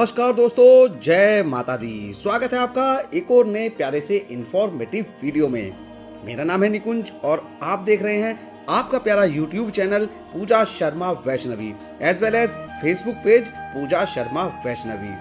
नमस्कार दोस्तों, जय माता दी। स्वागत है आपका एक और नए प्यारे से इंफॉर्मेटिव वीडियो में। मेरा नाम है निकुंज और आप देख रहे हैं आपका प्यारा YouTube channel Pooja Sharma Vaishnavi as well as Facebook page Pooja Sharma Vaishnavi.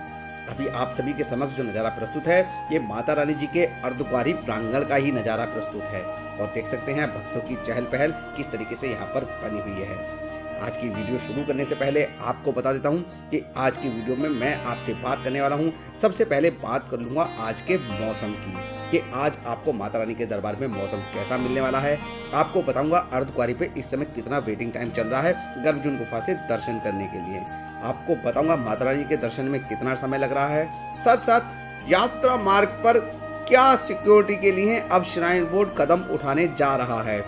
अभी आप सभी के समक्ष जो नज़ारा प्रस्तुत है ये माता रानी जी के अर्धकुंवारी प्रांगण का ही नज़ारा प्रस्तुत है और देख सकते हैं भक्तों की चहल पहल किस तरीके से यहाँ पर बनी हुई है। आज की वीडियो शुरू करने से पहले आपको बता देता हूं कि आज की वीडियो में मैं आपसे बात करने वाला हूं। सबसे पहले बात कर लूंगा आज के मौसम की कि आज आपको माता रानी के दरबार में मौसम कैसा मिलने वाला है। आपको बताऊंगा अर्धकुंवारी पे इस समय कितना वेटिंग टाइम चल रहा है गर्भजून गुफा से दर्शन करने के लिए। आपको बताऊंगा माता रानी के दर्शन में कितना समय लग रहा है। साथ साथ यात्रा मार्ग पर क्या सिक्योरिटी के लिए अब श्राइन बोर्ड कदम उठाने जा रहा है।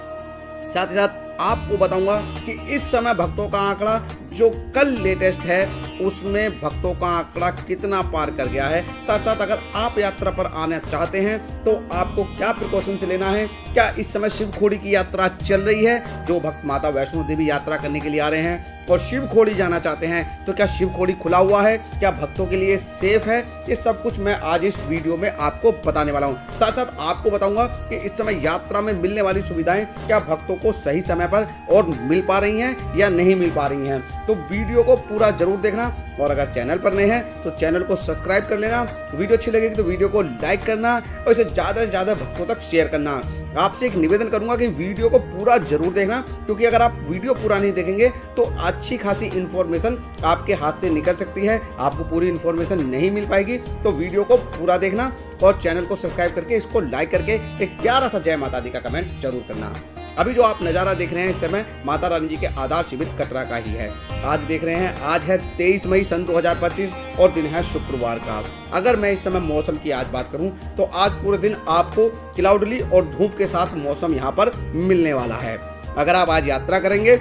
साथ ही साथ आपको बताऊंगा कि इस समय भक्तों का आंकड़ा जो कल लेटेस्ट है उसमें भक्तों का आंकड़ा कितना पार कर गया है। साथ साथ अगर आप यात्रा पर आना चाहते हैं तो आपको क्या प्रिकॉशंस लेना है। क्या इस समय शिवखोड़ी की यात्रा चल रही है, जो भक्त माता वैष्णो देवी यात्रा करने के लिए आ रहे हैं और शिवखोड़ी जाना चाहते हैं तो क्या शिवखोड़ी खुला हुआ है, क्या भक्तों के लिए सेफ है, ये सब कुछ मैं आज इस वीडियो में आपको बताने वाला हूँ। साथ साथ आपको बताऊंगा कि इस समय यात्रा में मिलने वाली सुविधाएं क्या भक्तों को सही समय पर और मिल पा रही हैं या नहीं मिल पा रही हैं। तो वीडियो को पूरा जरूर देखना और अगर चैनल पर नए हैं तो चैनल को सब्सक्राइब कर लेना। वीडियो अच्छी लगेगी तो वीडियो को लाइक करना और इसे ज़्यादा से ज़्यादा भक्तों तक शेयर करना। आपसे एक निवेदन करूंगा कि वीडियो को पूरा जरूर देखना, क्योंकि अगर आप वीडियो पूरा नहीं देखेंगे तो अच्छी खासी इन्फॉर्मेशन आपके हाथ से निकल सकती है, आपको पूरी इन्फॉर्मेशन नहीं मिल पाएगी। तो वीडियो को पूरा देखना और चैनल को सब्सक्राइब करके इसको लाइक करके एक प्यारा सा जय माता दी का कमेंट जरूर करना। अभी जो आप नज़ारा देख रहे हैं इस समय माता रानी जी के आधार शिविर कटरा का ही है। आज देख रहे हैं आज है 23 मई सन 2025 और दिन है शुक्रवार का। अगर मैं इस समय मौसम की आज बात करूं तो आज पूरे दिन आपको क्लाउडली और धूप के साथ मौसम यहां पर मिलने वाला है। अगर आप आज यात्रा करेंगे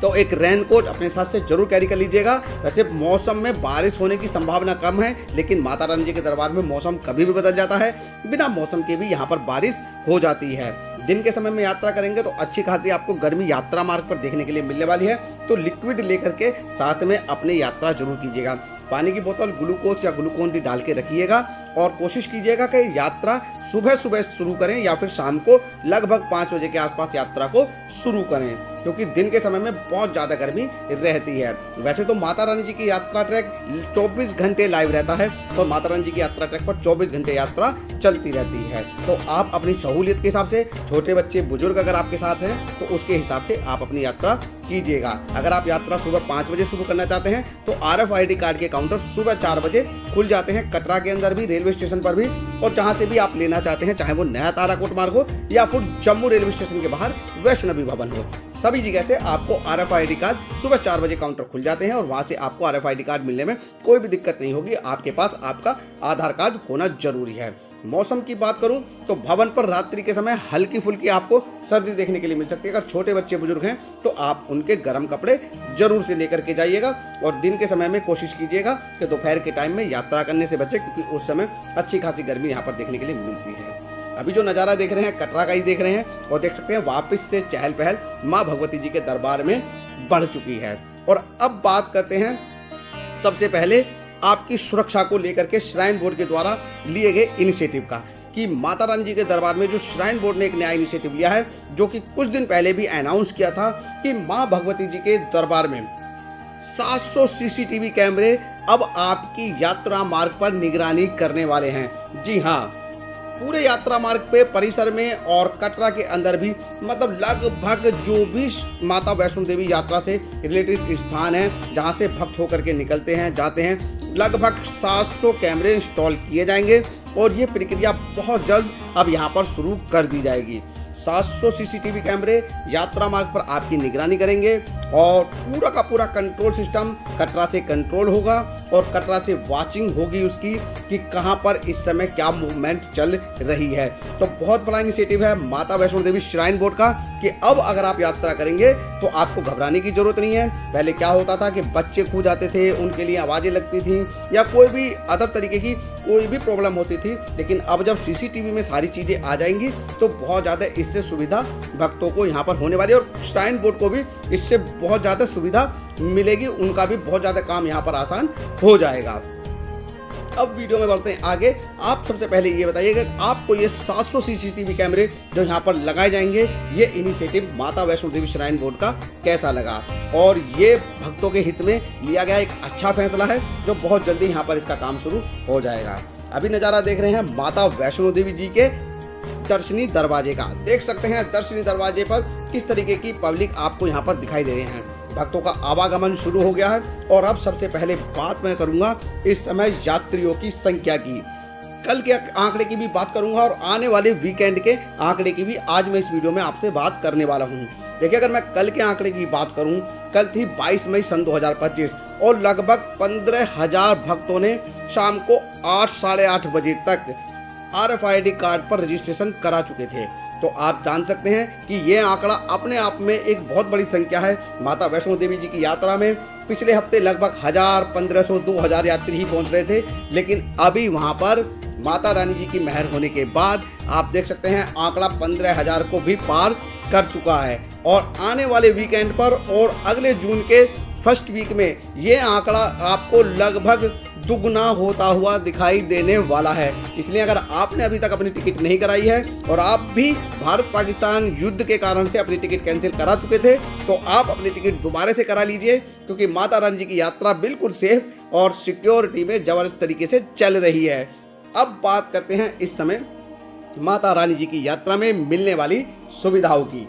तो एक रेनकोट अपने साथ से जरूर कैरी कर लीजिएगा। वैसे मौसम में बारिश होने की संभावना कम है, लेकिन माता रानी जी के दरबार में मौसम कभी भी बदल जाता है। बिना मौसम के भी यहाँ पर बारिश हो जाती है। दिन के समय में यात्रा करेंगे तो अच्छी खासी आपको गर्मी यात्रा मार्ग पर देखने के लिए मिलने वाली है। तो लिक्विड लेकर के साथ में अपनी यात्रा जरूर कीजिएगा। पानी की बोतल ग्लूकोज या ग्लूकोन डी डाल के रखिएगा और कोशिश कीजिएगा कि यात्रा सुबह सुबह शुरू करें या फिर शाम को लगभग 5 बजे के आसपास यात्रा को शुरू करें, क्योंकि दिन के समय में बहुत ज़्यादा गर्मी रहती है। वैसे तो माता रानी जी की यात्रा ट्रैक 24 घंटे लाइव रहता है और माता रानी जी की यात्रा ट्रैक पर 24 घंटे यात्रा चलती रहती है। तो आप अपनी सहूलियत के हिसाब से, छोटे बच्चे बुजुर्ग अगर आपके साथ हैं तो उसके हिसाब से आप अपनी यात्रा कीजिएगा। अगर आप यात्रा सुबह 5 बजे शुरू करना चाहते हैं तो RFID कार्ड के काउंटर सुबह 4 बजे खुल जाते हैं, कटरा के अंदर भी, रेलवे स्टेशन पर भी, और जहां से भी आप लेना चाहते हैं, चाहे वो नया ताराकोट मार्ग हो या फिर जम्मू रेलवे स्टेशन के बाहर वैष्णवी भवन हो, सभी जगह से आपको RFID कार्ड सुबह 4 बजे काउंटर खुल जाते हैं और वहां से आपको RFID कार्ड मिलने में कोई भी दिक्कत नहीं होगी। आपके पास आपका आधार कार्ड होना जरूरी है। मौसम की बात करूं तो भवन पर रात्रि के समय हल्की फुल्की आपको सर्दी देखने के लिए मिल सकती है। अगर छोटे बच्चे बुजुर्ग हैं तो आप उनके गर्म कपड़े जरूर से लेकर के जाइएगा और दिन के समय में कोशिश कीजिएगा कि दोपहर के टाइम में यात्रा करने से बचे, क्योंकि उस समय अच्छी खासी गर्मी यहाँ पर देखने के लिए मिलती है। अभी जो नज़ारा देख रहे हैं कटरा का ही देख रहे हैं और देख सकते हैं वापस से चहल पहल माँ भगवती जी के दरबार में बढ़ चुकी है। और अब बात करते हैं सबसे पहले आपकी सुरक्षा को लेकर के श्राइन बोर्ड के द्वारा लिए गए इनिशिएटिव का, कि माता रानी जी के दरबार में जो श्राइन बोर्ड ने एक नया इनिशिएटिव लिया है, जो कि कुछ दिन पहले भी अनाउंस किया था कि माँ भगवती जी के दरबार में 700 CCTV कैमरे अब आपकी यात्रा मार्ग पर निगरानी करने वाले हैं। जी हाँ, पूरे यात्रा मार्ग पे, परिसर में और कटरा के अंदर भी, मतलब लगभग जो भी माता वैष्णो देवी यात्रा से रिलेटेड स्थान है जहां से भक्त होकर के निकलते हैं जाते हैं, लगभग 700 कैमरे इंस्टॉल किए जाएंगे और ये प्रक्रिया बहुत जल्द अब यहां पर शुरू कर दी जाएगी। 700 CCTV कैमरे यात्रा मार्ग पर आपकी निगरानी करेंगे और पूरा का पूरा कंट्रोल सिस्टम कटरा से कंट्रोल होगा और कटरा से वाचिंग होगी उसकी कि कहां पर इस समय क्या मूवमेंट चल रही है। तो बहुत बड़ा इनिशिएटिव है माता वैष्णो देवी श्राइन बोर्ड का कि अब अगर आप यात्रा करेंगे तो आपको घबराने की जरूरत नहीं है। पहले क्या होता था कि बच्चे खो जाते थे, उनके लिए आवाज़ें लगती थी या कोई भी अदर तरीके की कोई भी प्रॉब्लम होती थी, लेकिन अब जब CCTV में सारी चीज़ें आ जाएंगी तो बहुत ज़्यादा इससे सुविधा भक्तों को यहाँ पर होने वाली है और श्राइन बोर्ड को भी इससे बहुत ज़्यादा सुविधा मिलेगी, उनका भी बहुत ज़्यादा काम यहाँ पर आसान हो जाएगा। अब वीडियो में बढ़ते हैं आगे। आप सबसे पहले ये बताइएगा आपको ये 700 CCTV कैमरे जो यहाँ पर लगाए जाएंगे, ये इनिशिएटिव माता वैष्णो देवी श्राइन बोर्ड का कैसा लगा। और ये भक्तों के हित में लिया गया एक अच्छा फैसला है जो बहुत जल्दी यहाँ पर इसका काम शुरू हो जाएगा। अभी नज़ारा देख रहे हैं माता वैष्णो देवी जी के दर्शनी दरवाजे का। देख सकते हैं दर्शनी दरवाजे पर किस तरीके की पब्लिक आपको यहाँ पर दिखाई दे रही है। भक्तों का आवागमन शुरू हो गया है। और अब सबसे पहले बात मैं करूंगा इस समय यात्रियों की संख्या की। कल के आंकड़े की भी बात करूंगा और आने वाले वीकेंड के आंकड़े की भी आज मैं इस वीडियो में आपसे बात करने वाला हूं। देखिए, अगर मैं कल के आंकड़े की बात करूं, कल थी 22 मई सन 2025 और लगभग 15,000 भक्तों ने शाम को 8 साढ़े 8 बजे तक RFID कार्ड पर रजिस्ट्रेशन करा चुके थे। तो आप जान सकते हैं कि ये आंकड़ा अपने आप में एक बहुत बड़ी संख्या है। माता वैष्णो देवी जी की यात्रा में पिछले हफ्ते लगभग 1000, 1500, 2000 यात्री ही पहुंच रहे थे, लेकिन अभी वहां पर माता रानी जी की मेहर होने के बाद आप देख सकते हैं आंकड़ा 15,000 को भी पार कर चुका है। और आने वाले वीकेंड पर और अगले जून के फर्स्ट वीक में ये आंकड़ा आपको लगभग दुगना होता हुआ दिखाई देने वाला है। इसलिए अगर आपने अभी तक अपनी टिकट नहीं कराई है और आप भी भारत पाकिस्तान युद्ध के कारण से अपनी टिकट कैंसिल करा चुके थे, तो आप अपनी टिकट दोबारा से करा लीजिए, क्योंकि माता रानी जी की यात्रा बिल्कुल सेफ और सिक्योरिटी में जबरदस्त तरीके से चल रही है। अब बात करते हैं इस समय माता रानी जी की यात्रा में मिलने वाली सुविधाओं की।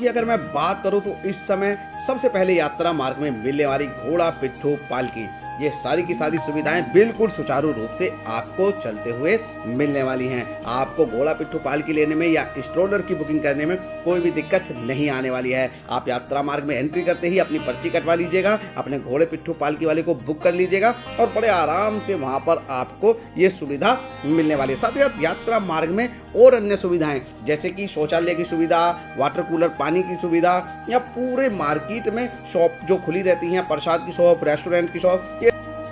अगर मैं बात करूं तो इस समय सबसे पहले यात्रा मार्ग में मिलने वाली घोड़ा, पिट्ठू, पालकी, ये सारी की सारी सुविधाएं बिल्कुल सुचारू रूप से आपको चलते हुए मिलने वाली हैं। आपको घोड़ा, पिट्ठू, पालकी लेने में या स्ट्रोलर की बुकिंग करने में कोई भी दिक्कत नहीं आने वाली है। आप यात्रा मार्ग में एंट्री करते ही अपनी पर्ची कटवा लीजिएगा, अपने घोड़े, पिट्ठू, पालकी वाले को बुक कर लीजिएगा और बड़े आराम से वहां पर आपको ये सुविधा मिलने वाली है। साथ ही साथ यात्रा मार्ग में और अन्य सुविधाएं जैसे कि शौचालय की सुविधा, वाटर कूलर, पानी की सुविधा, या पूरे मार्केट में शॉप जो खुली रहती हैं, प्रसाद की शॉप, रेस्टोरेंट की शॉप,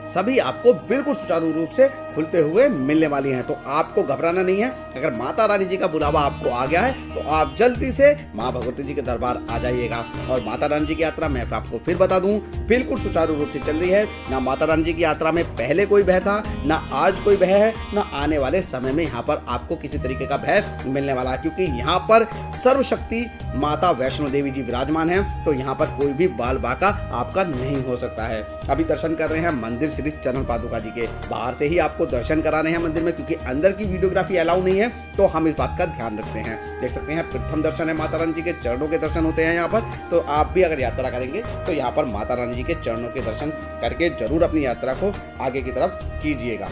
सभी आपको बिल्कुल सुचारू रूप से खुलते हुए मिलने वाली हैं। तो आपको घबराना नहीं है। अगर माता रानी जी का बुलावा आपको आ गया है तो आप जल्दी से माँ भगवती जी के दरबार आ जाइएगा। और माता रानी जी की यात्रा मैं आपको फिर बता दूं बिल्कुल सुचारू रूप से चल रही है। ना माता रानी जी की यात्रा में पहले कोई भय था, ना आज कोई भय है, ना आने वाले समय में यहाँ पर आपको किसी तरीके का भय मिलने वाला है, क्योंकि यहाँ पर सर्वशक्ति माता वैष्णो देवी जी विराजमान है। तो यहाँ पर कोई भी बाल बाका आपका नहीं हो सकता है। अभी दर्शन कर रहे हैं मंदिर श्री चरण पादुका जी के। बाहर से ही आपको दर्शन कराने हैं मंदिर में, क्योंकि अंदर की वीडियोग्राफी अलाउ नहीं है, तो हम इस बात का ध्यान रखते हैं। देख सकते हैं प्रथम दर्शन है माता रानी जी के, चरणों के दर्शन होते हैं यहाँ पर। तो आप भी अगर यात्रा करेंगे तो यहाँ पर माता रानी जी के चरणों के दर्शन करके जरूर अपनी यात्रा को आगे की तरफ कीजिएगा।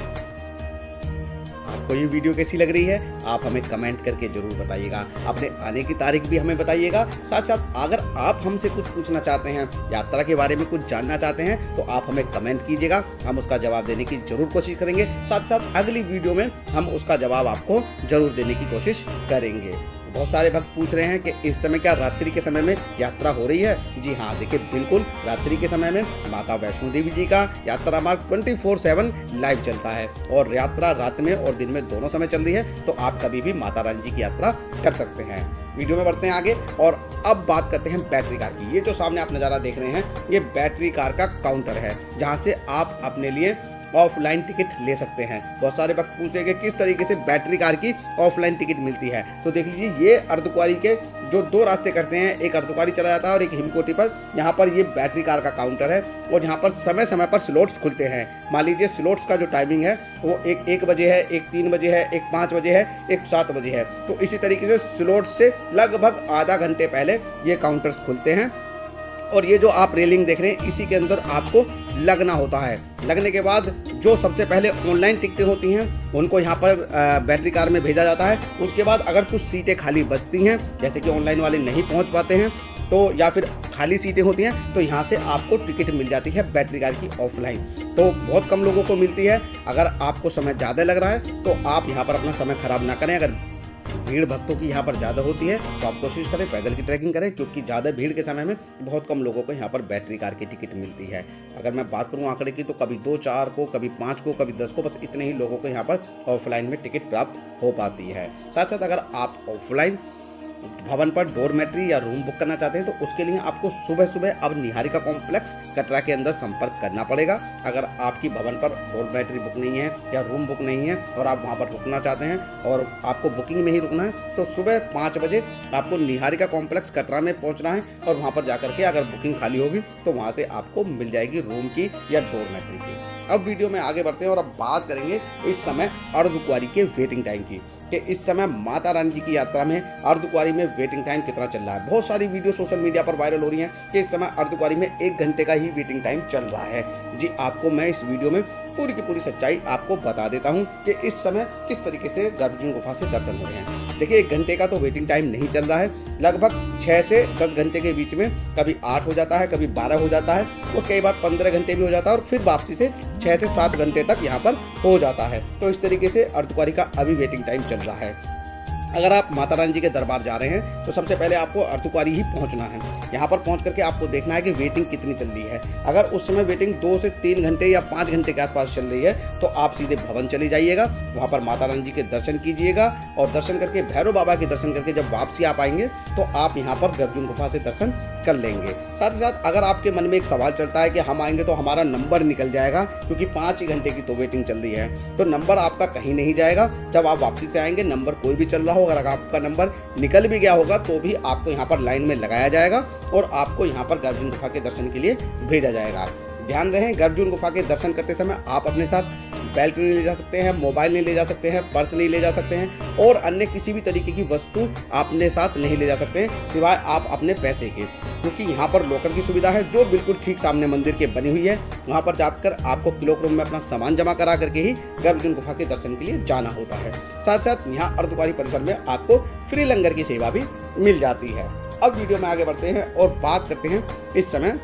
आपको ये वीडियो कैसी लग रही है आप हमें कमेंट करके जरूर बताइएगा। अपने आने की तारीख भी हमें बताइएगा। साथ साथ अगर आप हमसे कुछ पूछना चाहते हैं, यात्रा के बारे में कुछ जानना चाहते हैं, तो आप हमें कमेंट कीजिएगा, हम उसका जवाब देने की जरूर कोशिश करेंगे। साथ साथ अगली वीडियो में हम उसका जवाब आपको जरूर देने की कोशिश करेंगे। बहुत सारे भक्त पूछ रहे हैं कि इस समय क्या रात्रि के समय में यात्रा हो रही है। जी हाँ, देखिए बिल्कुल रात्रि के समय में माता वैष्णो देवी जी का यात्रा मार्ग 24/7 लाइव चलता है और यात्रा रात में और दिन में दोनों समय चल रही है। तो आप कभी भी माता रानी जी की यात्रा कर सकते हैं। वीडियो में बढ़ते हैं आगे और अब बात करते हैं बैटरी कार की। ये जो सामने आप नज़ारा देख रहे हैं ये बैटरी कार का काउंटर है, जहाँ से आप अपने लिए ऑफलाइन टिकट ले सकते हैं। बहुत सारे वक्त पूछते हैं कि किस तरीके से बैटरी कार की ऑफलाइन टिकट मिलती है। तो देख लीजिए, ये अर्धकुंवारी के जो दो रास्ते करते हैं, एक अर्धकुंवारी चला जाता है और एक हिमकोटी पर। यहाँ पर ये बैटरी कार का काउंटर है और यहाँ पर समय समय पर स्लॉट्स खुलते हैं। मान लीजिए स्लॉट्स का जो टाइमिंग है वो एक बजे है, एक 3 बजे है, एक 5 बजे है, एक 7 बजे है। तो इसी तरीके से स्लॉट्स से लगभग आधा घंटे पहले ये काउंटर्स खुलते हैं और ये जो आप रेलिंग देख रहे हैं इसी के अंदर आपको लगना होता है। लगने के बाद जो सबसे पहले ऑनलाइन टिकटें होती हैं उनको यहाँ पर बैटरी कार में भेजा जाता है। उसके बाद अगर कुछ सीटें खाली बचती हैं, जैसे कि ऑनलाइन वाले नहीं पहुँच पाते हैं तो या फिर खाली सीटें होती हैं, तो यहाँ से आपको टिकट मिल जाती है बैटरी कार की ऑफलाइन। तो बहुत कम लोगों को मिलती है। अगर आपको समय ज़्यादा लग रहा है तो आप यहाँ पर अपना समय खराब ना करें। अगर भीड़ भक्तों की यहाँ पर ज़्यादा होती है तो आप कोशिश करें पैदल की ट्रैकिंग करें, क्योंकि ज़्यादा भीड़ के समय में बहुत कम लोगों को यहाँ पर बैटरी कार की टिकट मिलती है। अगर मैं बात करूँ आंकड़े की तो कभी 2-4 को, कभी 5 को, कभी 10 को, बस इतने ही लोगों को यहाँ पर ऑफलाइन में टिकट प्राप्त हो पाती है। साथ साथ अगर आप ऑफलाइन भवन पर डोरमेट्री या रूम बुक करना चाहते हैं तो उसके लिए आपको सुबह सुबह अब निहारिका कॉम्प्लेक्स कटरा के अंदर संपर्क करना पड़ेगा। अगर आपकी भवन पर डोरमेट्री बुक नहीं है या रूम बुक नहीं है और आप वहां पर रुकना चाहते हैं और आपको बुकिंग में ही रुकना है तो सुबह 5 बजे आपको निहारिका कॉम्प्लेक्स कटरा में पहुंचना है और वहां पर जाकर के अगर बुकिंग खाली होगी तो वहां से आपको मिल जाएगी रूम की या डोरमेट्री की। अब वीडियो में आगे बढ़ते हैं और अब बात करेंगे इस समय अर्धकुंवारी के वेटिंग टाइम की कि इस समय माता रानी जी की यात्रा में अर्धकुंवारी में वेटिंग टाइम कितना चल रहा है। बहुत सारी वीडियो सोशल मीडिया पर वायरल हो रही हैं कि इस समय अर्धकुंवारी में 1 घंटे का ही वेटिंग टाइम चल रहा है। जी आपको मैं इस वीडियो में पूरी की पूरी सच्चाई आपको बता देता हूं कि इस समय किस तरीके से गर्भजून गुफा से दर्शन हो रहे हैं। देखिए 1 घंटे का तो वेटिंग टाइम नहीं चल रहा है, लगभग 6 से 10 घंटे के बीच में कभी 8 हो जाता है, कभी 12 हो जाता है और कई बार 15 घंटे भी हो जाता है और फिर वापसी से 6 से 7 घंटे तक यहाँ पर हो जाता है। तो इस तरीके से अर्धकुंवारी का अभी वेटिंग टाइम चल रहा है। अगर आप माता रानी जी के दरबार जा रहे हैं तो सबसे पहले आपको अर्धकुंवारी ही पहुंचना है। यहाँ पर पहुंच करके आपको देखना है कि वेटिंग कितनी चल रही है। अगर उस समय वेटिंग 2 से 3 घंटे या 5 घंटे के आसपास चल रही है तो आप सीधे भवन चले जाइएगा, वहाँ पर माता रानी जी के दर्शन कीजिएगा और दर्शन करके भैरव बाबा के दर्शन करके जब वापसी आप आएंगे तो आप यहाँ पर गर्भजून गुफा से दर्शन कर लेंगे। साथ ही साथ अगर आपके मन में एक सवाल चलता है कि हम आएंगे तो हमारा नंबर निकल जाएगा क्योंकि 5 ही घंटे की तो वेटिंग चल रही है, तो नंबर आपका कहीं नहीं जाएगा। जब आप वापसी से आएंगे नंबर कोई भी चल रहा हो, अगर आपका नंबर निकल भी गया होगा तो भी आपको यहाँ पर लाइन में लगाया जाएगा और आपको यहाँ पर गर्भजून गुफा के दर्शन के लिए भेजा जाएगा। ध्यान रहे गर्भजून गुफा के दर्शन करते समय आप अपने साथ बेल्ट नहीं ले जा सकते हैं, मोबाइल नहीं ले जा सकते हैं, पर्स नहीं ले जा सकते हैं और अन्य किसी भी तरीके की वस्तु अपने साथ नहीं ले जा सकते हैं सिवाय आप अपने पैसे के, क्योंकि यहाँ पर लॉकर की सुविधा है जो बिल्कुल ठीक सामने मंदिर के बनी हुई है। वहाँ पर जाकर आपको किलोग्राम में अपना सामान जमा करा करके ही गर्भजून गुफा के दर्शन के लिए जाना होता है। साथ साथ यहाँ अर्धकुंवारी परिसर में आपको फ्री लंगर की सेवा भी मिल जाती है। अब वीडियो में आगे बढ़ते हैं और बात करते हैं इस समय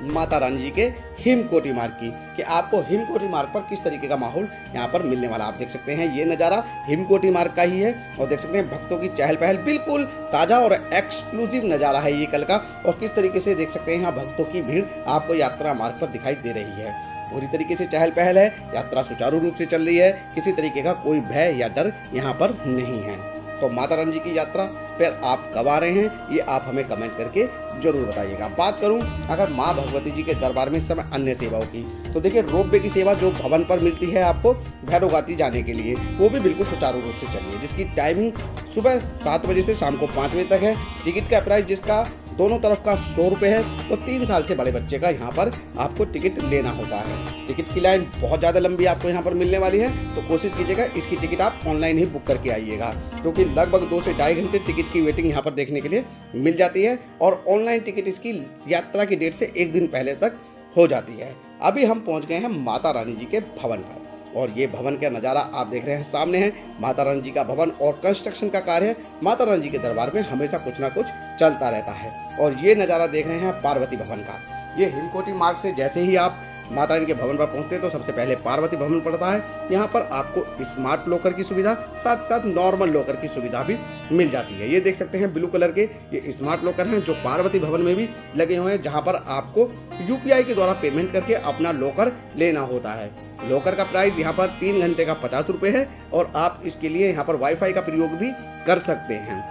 माता रानी जी के हिमकोटी मार्ग की कि आपको हिमकोटी मार्ग पर किस तरीके का माहौल यहाँ पर मिलने वाला। आप देख सकते हैं ये नज़ारा हिमकोटी मार्ग का ही है और देख सकते हैं भक्तों की चहल पहल, बिल्कुल ताज़ा और एक्सक्लूसिव नज़ारा है ये कल का। और किस तरीके से देख सकते हैं यहाँ भक्तों की भीड़ आपको यात्रा मार्ग पर दिखाई दे रही है। पूरी तरीके से चहल पहल है, यात्रा सुचारू रूप से चल रही है, किसी तरीके का कोई भय या डर यहाँ पर नहीं है। तो माता रानी जी की यात्रा फिर आप कब आ रहे हैं ये आप हमें कमेंट करके जरूर बताइएगा। बात करूं अगर माँ भगवती जी के दरबार में इस समय अन्य सेवाओं की तो देखिए रोपवे की सेवा जो भवन पर मिलती है आपको भैरव घाटी जाने के लिए वो भी बिल्कुल सुचारू रूप से चल रही है, जिसकी टाइमिंग सुबह 7 बजे से शाम को 5 बजे तक है। टिकट का प्राइस जिसका दोनों तरफ का 100 रुपये है तो 3 साल से बड़े बच्चे का यहाँ पर आपको टिकट लेना होता है। टिकट की लाइन बहुत ज़्यादा लंबी आपको यहाँ पर मिलने वाली है तो कोशिश कीजिएगा इसकी टिकट आप ऑनलाइन ही बुक करके आइएगा, क्योंकि लगभग 2 से 2.5 घंटे टिकट की वेटिंग यहाँ पर देखने के लिए मिल जाती है और ऑनलाइन टिकट इसकी यात्रा की डेट से 1 दिन पहले तक हो जाती है। अभी हम पहुँच गए हैं माता रानी जी के भवन पर और ये भवन का नज़ारा आप देख रहे हैं सामने है माता रानी जी का भवन और कंस्ट्रक्शन का कार्य माता रानी जी के दरबार में हमेशा कुछ ना कुछ चलता रहता है। और ये नज़ारा देख रहे हैं पार्वती भवन का। ये हिमकोटी मार्ग से जैसे ही आप माता रानी के भवन पर पहुंचते हैं तो सबसे पहले पार्वती भवन पड़ता है। यहाँ पर आपको स्मार्ट लॉकर की सुविधा साथ साथ नॉर्मल लॉकर की सुविधा भी मिल जाती है। ये देख सकते हैं ब्लू कलर के ये स्मार्ट लॉकर हैं जो पार्वती भवन में भी लगे हुए हैं, जहाँ पर आपको UPI के द्वारा पेमेंट करके अपना लॉकर लेना होता है। लॉकर का प्राइस यहाँ पर 3 घंटे का 50 रुपये है और आप इसके लिए यहाँ पर वाईफाई का प्रयोग भी कर सकते हैं।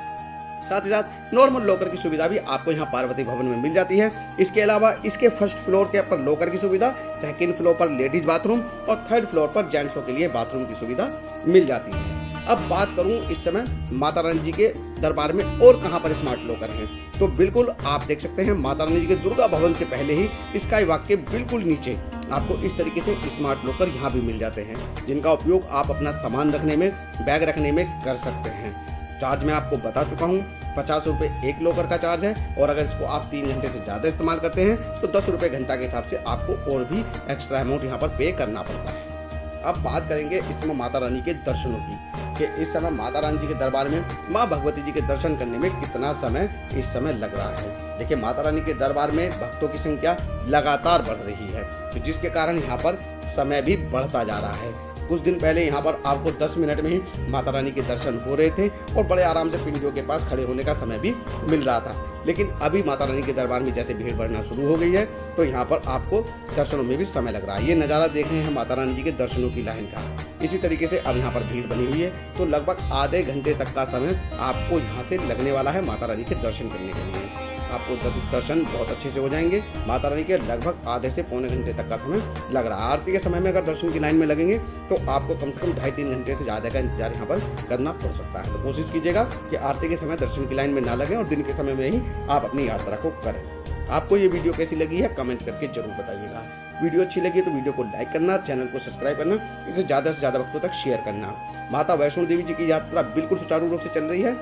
साथ ही साथ नॉर्मल लॉकर की सुविधा भी आपको यहाँ पार्वती भवन में मिल जाती है। इसके अलावा इसके फर्स्ट फ्लोर के ऊपर लॉकर की सुविधा, सेकंड फ्लोर पर लेडीज बाथरूम और थर्ड फ्लोर पर जेंट्सों के लिए बाथरूम की सुविधा मिल जाती है। अब बात करूं इस समय माता रानी जी के दरबार में और कहां पर स्मार्ट लॉकर हैं तो बिल्कुल आप देख सकते हैं माता रानी जी के दुर्गा भवन से पहले ही स्काई वॉक के बिल्कुल नीचे आपको इस तरीके से स्मार्ट लॉकर यहाँ भी मिल जाते हैं, जिनका उपयोग आप अपना सामान रखने में, बैग रखने में कर सकते हैं। चार्ज मैं आपको बता चुका हूँ, 50 रुपये एक लॉकर का चार्ज है और अगर इसको आप 3 घंटे से ज़्यादा इस्तेमाल करते हैं तो 10 रुपये घंटा के हिसाब से आपको और भी एक्स्ट्रा अमाउंट यहाँ पर पे करना पड़ता है। अब बात करेंगे इस समय माता रानी के दर्शनों की कि इस समय माता रानी जी के दरबार में माँ भगवती जी के दर्शन करने में कितना समय इस समय लग रहा है। देखिए माता रानी के दरबार में भक्तों की संख्या लगातार बढ़ रही है, तो जिसके कारण यहाँ पर समय भी बढ़ता जा रहा है। कुछ दिन पहले यहाँ पर आपको 10 मिनट में ही माता रानी के दर्शन हो रहे थे और बड़े आराम से पिंडियों के पास खड़े होने का समय भी मिल रहा था, लेकिन अभी माता रानी के दरबार में जैसे भीड़ बढ़ना शुरू हो गई है तो यहाँ पर आपको दर्शनों में भी समय लग रहा है। ये नज़ारा देख रहे हैं माता रानी जी के दर्शनों की लाइन का। इसी तरीके से अब यहाँ पर भीड़ बनी हुई है, तो लगभग आधे घंटे तक का समय आपको यहाँ से लगने वाला है माता रानी के दर्शन करने के लिए। आपको दर्शन बहुत अच्छे से हो जाएंगे। माता रानी के लगभग आधे से पौने घंटे तक का समय लग रहा है। आरती के समय में अगर दर्शन की लाइन में लगेंगे तो आपको कम से कम 2.5-3 घंटे से ज़्यादा का इंतजार यहाँ पर करना पड़ सकता है। तो कोशिश कीजिएगा कि आरती के समय दर्शन की लाइन में ना लगें और दिन के समय में ही आप अपनी यात्रा को करें। आपको ये वीडियो कैसी लगी है कमेंट करके जरूर बताइएगा। वीडियो अच्छी लगी तो वीडियो को लाइक करना, चैनल को सब्सक्राइब करना, इसे ज़्यादा से ज़्यादा वक्तों तक शेयर करना। माता वैष्णो देवी जी की यात्रा बिल्कुल सुचारू रूप से चल रही है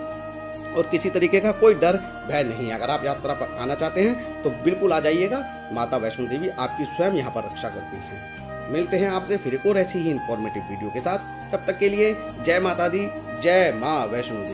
और किसी तरीके का कोई डर भय नहीं है। अगर आप यात्रा पर आना चाहते हैं तो बिल्कुल आ जाइएगा। माता वैष्णो देवी आपकी स्वयं यहाँ पर रक्षा करती हैं। मिलते हैं आपसे फिर एक और ऐसी ही इंफॉर्मेटिव वीडियो के साथ। तब तक के लिए जय माता दी, जय माँ वैष्णो देवी।